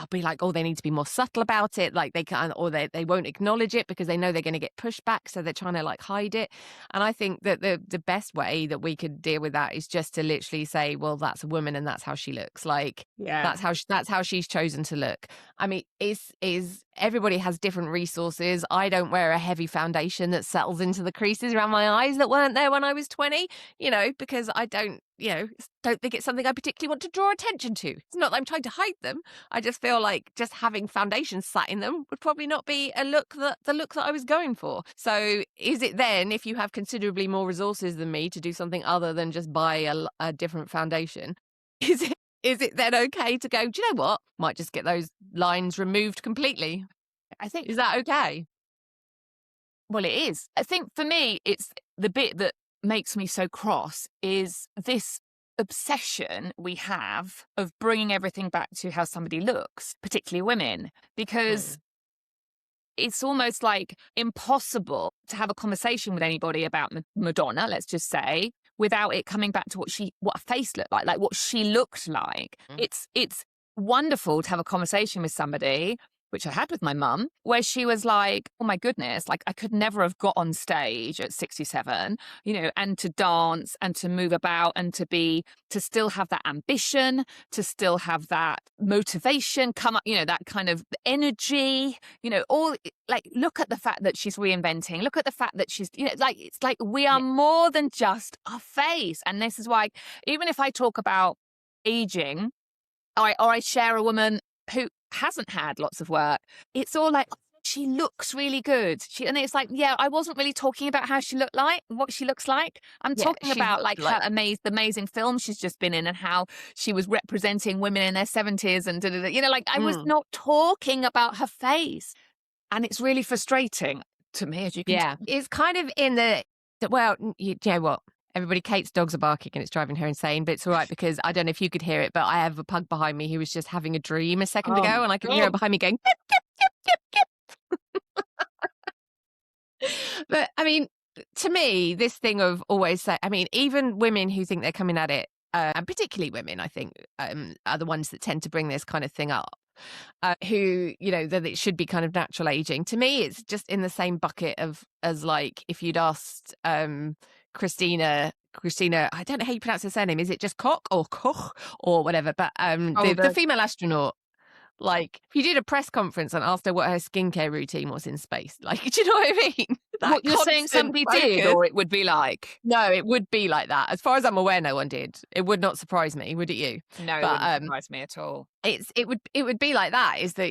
be like, oh, they need to be more subtle about it, like they can, or they won't acknowledge it because they know they're going to get pushback, so they're trying to like hide it. And I think that the best way that we could deal with that is just to literally say, well, that's a woman and that's how she looks. Like, yeah, that's how she's chosen to look. I mean, is everybody has different resources. I don't wear a heavy foundation that settles into the creases around my eyes that weren't there when I was 20, because I don't think it's something I particularly want to draw attention to. It's not that I'm trying to hide them. I just feel like just having foundation sat in them would probably not be the look that I was going for. So is it then, if you have considerably more resources than me to do something other than just buy a different foundation, is it then okay to go, do you know what? Might just get those lines removed completely. I think. Is that okay? Well, it is. I think for me, it's the bit that makes me so cross is this obsession we have of bringing everything back to how somebody looks, particularly women, because it's almost like impossible to have a conversation with anybody about Madonna, let's just say, without it coming back to what a face looked like what she looked like. It's wonderful to have a conversation with somebody, which I had with my mum, where she was like, oh my goodness, like I could never have got on stage at 67, and to dance and to move about and to still have that ambition, to still have that motivation, come up, that kind of energy, all like, look at the fact that she's reinventing, look at the fact that she's, like, it's like we are more than just a face. And this is why, even if I talk about aging, or I share a woman who hasn't had lots of work, it's all like, "Oh, she looks really good." And it's like, yeah, I wasn't really talking about how she looked like, what she looks like. I'm talking she's about like like, her the amazing film she's just been in and how she was representing women in their 70s and like I was not talking about her face. And it's really frustrating to me, as you can tell. it's kind of in well, you know what? Everybody, Kate's dogs are barking and it's driving her insane, but it's all right because I don't know if you could hear it, but I have a pug behind me who was just having a dream a second ago, and I could hear her behind me going, "Kip, kip, kip, kip, kip." But I mean, to me, this thing of always say, I mean, even women who think they're coming at it, and particularly women, I think, are the ones that tend to bring this kind of thing up. Who, that it should be kind of natural aging. To me, it's just in the same bucket as like if you'd asked Christina, I don't know how you pronounce her surname. Is it just Koch or whatever? But the female astronaut. Like, if you did a press conference and asked her what her skincare routine was in space, like, do you know what I mean? What you're saying somebody did, or it would be like? No, it would be like that. As far as I'm aware, no one did. It would not surprise me, would it you? No, it wouldn't surprise me at all. It would be like that. Is that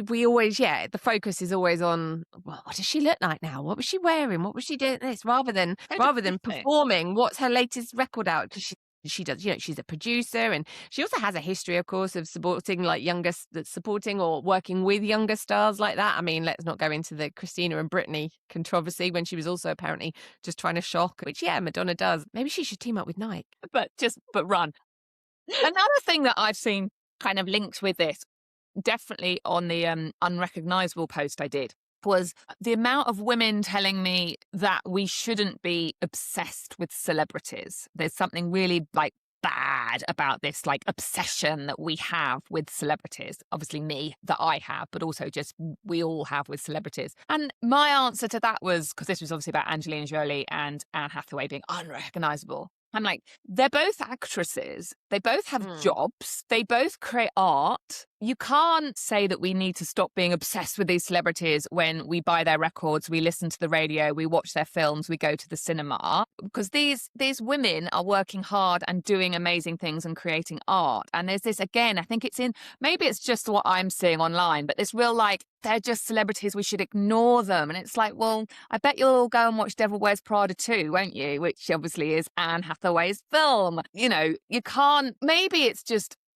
we always, the focus is always on, well, what does she look like now? What was she wearing? What was she doing this? Rather than performing. What's her latest record out? Because she does, she's a producer, and she also has a history, of course, of supporting or working with younger stars like that. I mean, let's not go into the Christina and Britney controversy when she was also apparently just trying to shock, which Madonna does. Maybe she should team up with Nike, but run. Another thing that I've seen kind of linked with this, definitely on the unrecognizable post I did, was the amount of women telling me that we shouldn't be obsessed with celebrities. There's something really like bad about this like obsession that we have with celebrities. Obviously me, that I have, but also just we all have with celebrities. And my answer to that was, because this was obviously about Angelina Jolie and Anne Hathaway being unrecognizable. I'm like, they're both actresses. They both have jobs. They both create art. You can't say that we need to stop being obsessed with these celebrities when we buy their records, we listen to the radio, we watch their films, we go to the cinema, because these women are working hard and doing amazing things and creating art. And there's this, again, I think maybe it's just what I'm seeing online, but this real like, they're just celebrities, we should ignore them. And it's like, well, I bet you'll all go and watch Devil Wears Prada too, won't you? Which obviously is Anne Hathaway's film. You can't, maybe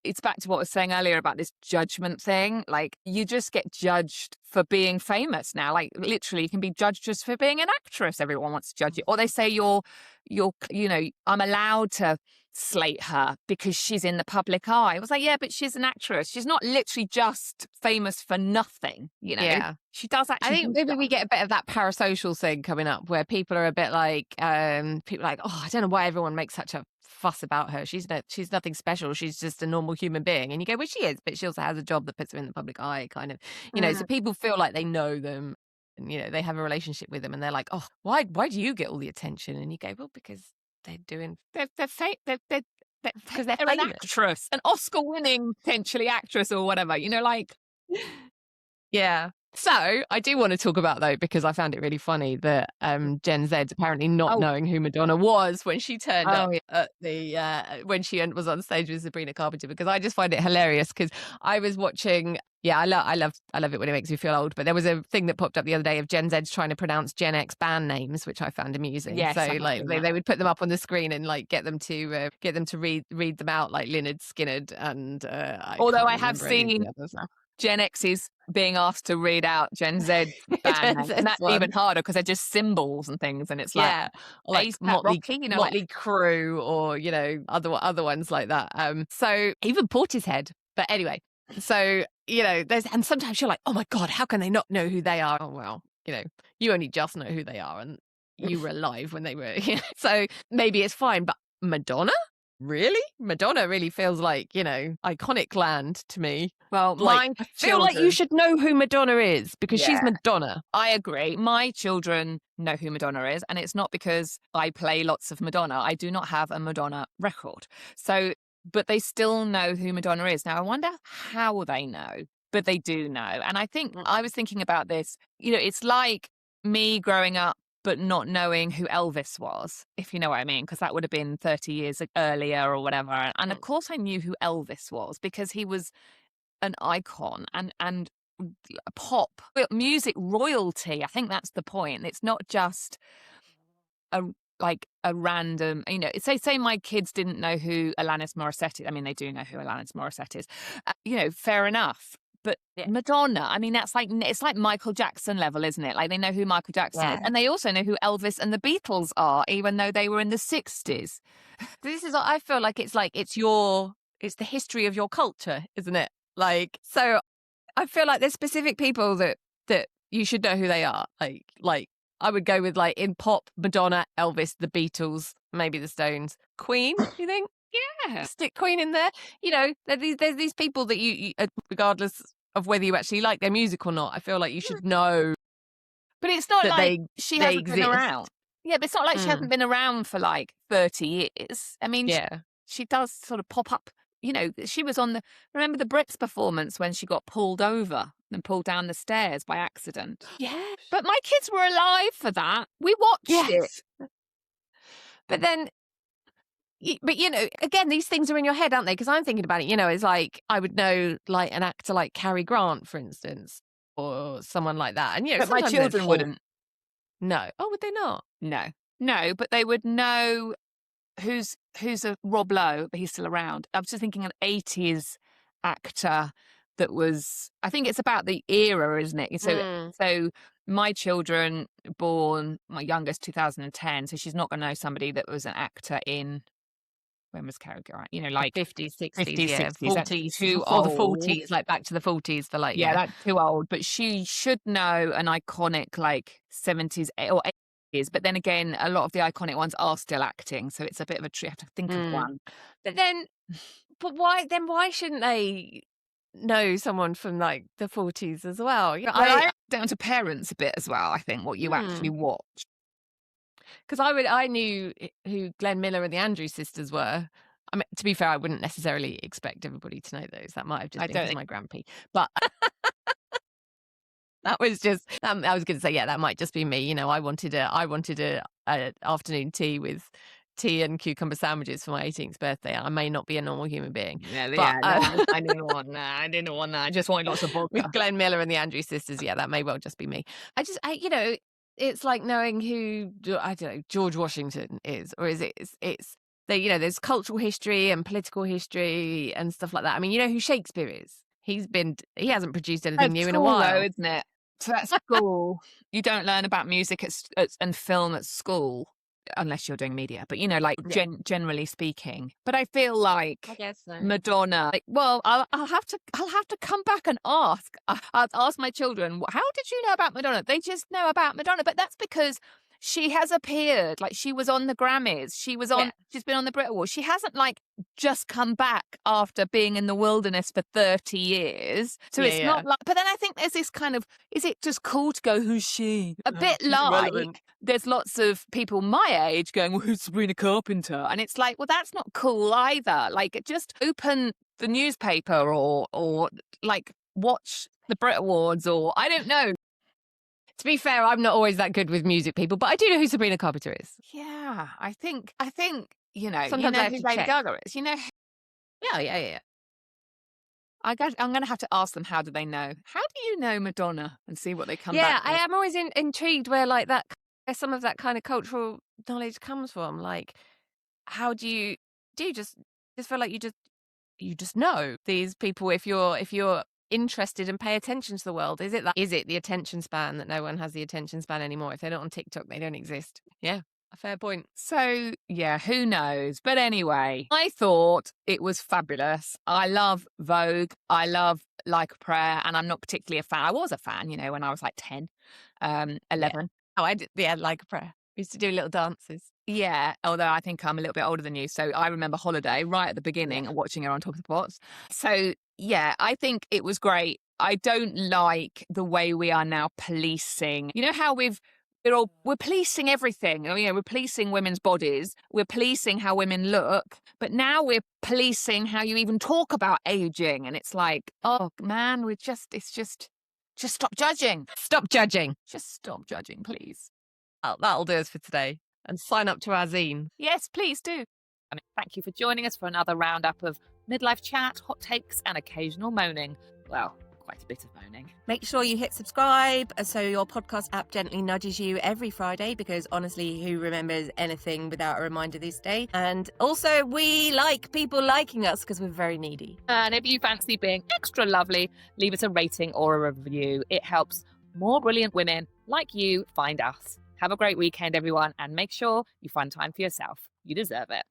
it's back to what I was saying earlier about this judgment thing. Like, you just get judged for being famous now. Like, literally, you can be judged just for being an actress. Everyone wants to judge you. Or they say I'm allowed to slate her because she's in the public eye. I was like, yeah, but she's an actress. She's not literally just famous for nothing, Yeah. She does actually. I think maybe we get a bit of that parasocial thing coming up where people are a bit like, oh, I don't know why everyone makes such a fuss about her. She's nothing special. She's just a normal human being. And you go, well, she is, but she also has a job that puts her in the public eye, kind of, so people feel like they know them and, they have a relationship with them, and they're like, oh, why do you get all the attention? And you go, well, because they're fake. Because they're an actress, an Oscar-winning potentially actress or whatever. Yeah. So I do want to talk about, though, because I found it really funny that Gen Z's apparently not knowing who Madonna was when she turned up at the when she was on stage with Sabrina Carpenter, because I just find it hilarious. Because I was watching. Yeah, I love it when it makes me feel old. But there was a thing that popped up the other day of Gen Z's trying to pronounce Gen X band names, which I found amusing. Yes, so like they would put them up on the screen and like get them to read them out, like Lynyrd Skynyrd and. Although I have seen Gen X's being asked to read out Gen Z's band names, and that's even harder because they're just symbols and things, and it's like like Motley Crue or other ones like that. So even Portishead. But anyway. So, and sometimes you're like, oh my God, how can they not know who they are? Oh, well, you only just know who they are, and you were alive when they were. So maybe it's fine. But Madonna? Really? Madonna really feels like, iconic land to me. Well, Like, my I feel like you children, should know who Madonna is because she's yeah, Madonna. I agree. My children know who Madonna is, and it's not because I play lots of Madonna. I do not have a Madonna record. So, but they still know who Madonna is. Now, I wonder how they know, but they do know. And I think I was thinking about this, it's like me growing up, but not knowing who Elvis was, if you know what I mean, because that would have been 30 years earlier or whatever. And of course, I knew who Elvis was because he was an icon and pop music royalty. I think that's the point. It's not just a a random, say my kids didn't know who Alanis Morissette is. I mean, they do know who Alanis Morissette is. Fair enough. But Yeah. Madonna, I mean, it's like Michael Jackson level, isn't it? Like they know who Michael Jackson is, and they also know who Elvis and the Beatles are, even though they were in the 60s. This is, I feel like it's it's the history of your culture, isn't it? Like, so I feel like there's specific people that you should know who they are. Like I would go with, like, in pop, Madonna, Elvis, the Beatles, maybe the Stones, Queen. You think? Yeah. Stick Queen in there. There's these people that you regardless of whether you actually like their music or not, I feel like you should know But it's not that like she they hasn't been exist. around. Yeah, but it's not like she hasn't been around for like 30 years. I mean, Yeah. she does sort of pop up. She was on remember the Brits performance when she got pulled over and pulled down the stairs by accident? Yeah. But my kids were alive for that. We watched it. But then, again, these things are in your head, aren't they? Because I'm thinking about it, it's like I would know, like, an actor like Cary Grant, for instance, or someone like that. And, But my sometimes children wouldn't. No. Oh, would they not? No, but they would know who's a Rob Lowe, but he's still around. I was just thinking an 80s actor that was, I think it's about the era, isn't it? So my children born, my youngest 2010, so she's not going to know somebody that was an actor in, when was Cary Grant? Like 50s, 60s, 50s, yeah, 60s. That's 40s, too or the old. 40s, like back to the 40s for, like, Yeah, that's too old. But she should know an iconic, like 70s or 80s. But then again, a lot of the iconic ones are still acting, so it's a bit of a trick. You have to think of one. But then, why shouldn't they know someone from, like, the 40s as well? I down to parents a bit as well, I think, what you actually watch. Because I knew who Glenn Miller and the Andrews sisters were. I mean, to be fair, I wouldn't necessarily expect everybody to know those. That might have just been because my grampy. But that was just, I was going to say, yeah, that might just be me. I wanted a afternoon tea with tea and cucumber sandwiches for my 18th birthday. I may not be a normal human being. I didn't want that. I just wanted lots of vodka. With Glenn Miller and the Andrews sisters, yeah, that may well just be me. It's like knowing who, I don't know, George Washington is, or is it's there's cultural history and political history and stuff like that. I mean, who Shakespeare is? He hasn't produced anything new in a while, though, isn't it? So at school, you don't learn about music and film at school unless you're doing media. But generally speaking. But I feel like, I guess so. Madonna. I'll have to come back and ask. I'll ask my children, how did you know about Madonna? They just know about Madonna, but that's because she has appeared. Like, she was on the Grammys. She's been on the Brit Awards. She hasn't, like, just come back after being in the wilderness for 30 years. So it's not like, but then I think there's this kind of, is it just cool to go, who's she? A bit like, there's lots of people my age going, well, who's Sabrina Carpenter? And it's like, well, that's not cool either. Like, just open the newspaper or like watch the Brit Awards, or I don't know. To be fair, I'm not always that good with music people, but I do know who Sabrina Carpenter is. Yeah, I think Sometimes you know I have who to Lady check. Gaga is. Yeah. I'm going to have to ask them, how do they know? How do you know Madonna? And see what they come back Yeah, with. I am always intrigued where, like, that, where some of that kind of cultural knowledge comes from. Like, how do you just feel like you just know these people if you're interested and pay attention to the world? Is it the attention span that no one has the attention span anymore? If they're not on TikTok, they don't exist. Yeah, a fair point. So, yeah, who knows? But anyway, I thought it was fabulous. I love Vogue. I love Like a Prayer. And I'm not particularly a fan. I was a fan, when I was like 10, 11. Yeah. Oh, I did. Yeah, Like a Prayer. We used to do little dances. Yeah, although I think I'm a little bit older than you. So I remember Holiday right at the beginning and watching her on Top of the Pops. So yeah, I think it was great. I don't like the way we are now policing. You know how we're policing everything. You know, we're policing women's bodies. We're policing how women look. But now we're policing how you even talk about aging. And it's like, oh man, just stop judging. Stop judging. Just stop judging, please. Oh, that'll do us for today. And sign up to our zine. Yes, please do. And thank you for joining us for another roundup of midlife chat, hot takes, and occasional moaning. Well, quite a bit of moaning. Make sure you hit subscribe so your podcast app gently nudges you every Friday, because honestly, who remembers anything without a reminder these days? And also, we like people liking us because we're very needy. And if you fancy being extra lovely, leave us a rating or a review. It helps more brilliant women like you find us. Have a great weekend, everyone, and make sure you find time for yourself. You deserve it.